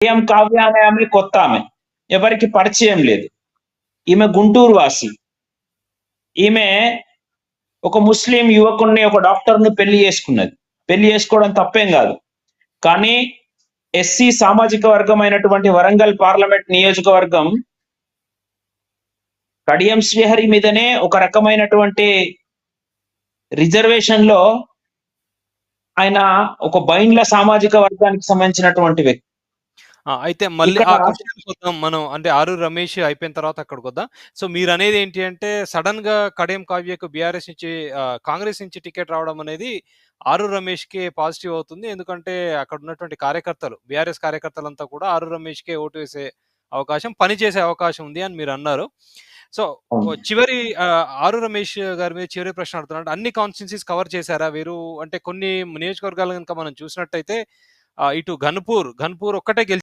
కడియం కావ్య అనే ఆమె కొత్త ఆమె, ఎవరికి పరిచయం లేదు. ఈమె గుంటూరు వాసి. ఈమె ఒక ముస్లిం యువకుడిని, ఒక డాక్టర్ని పెళ్లి చేసుకున్నది. పెళ్లి చేసుకోవడం తప్పేం కాదు. కానీ ఎస్సీ సామాజిక వర్గం అయినటువంటి వరంగల్ పార్లమెంట్ నియోజకవర్గం కడియం శ్రీహరి మీదనే ఒక రకమైనటువంటి రిజర్వేషన్ లో ఆయన ఒక బైండ్ల సామాజిక వర్గానికి సంబంధించినటువంటి వ్యక్తి. అయితే మళ్ళీ ఇక్కడ ఆ క్వెషన్‌కొద్దాం మనం. అంటే 'ఆరూరి రమేష్' అయిపోయిన తర్వాత అక్కడికొద్దాం. సో, మీరనేది ఏంటి అంటే సడెన్‌గా కడియం కావ్యకు బీఆర్ఎస్ నుంచి కాంగ్రెస్ నుంచి టికెట్ రావడం అనేది 'ఆరూరి రమేష్‌కే పాజిటివ్ అవుతుంది. ఎందుకంటే అక్కడ ఉన్నటువంటి కార్యకర్తలు, బీఆర్ఎస్ కార్యకర్తలంతా కూడా 'ఆరూరి రమేష్‌కే ఓటు వేసే అవకాశం, పని చేసే అవకాశం ఉంది అని మీరన్నారు. సో, చివరి 'ఆరూరి రమేష్' గారి మీద చివరి ప్రశ్న అడుగుతున్నాను. అంటే అన్ని కాన్స్టిట్యుయెన్సీస్ కవర్ చేసారా వీరు? అంటే కొన్ని నియోజకవర్గాలు గనుక మనం చూసినట్టయితే ఇటు ఘన్పూర్ ఒక్కటే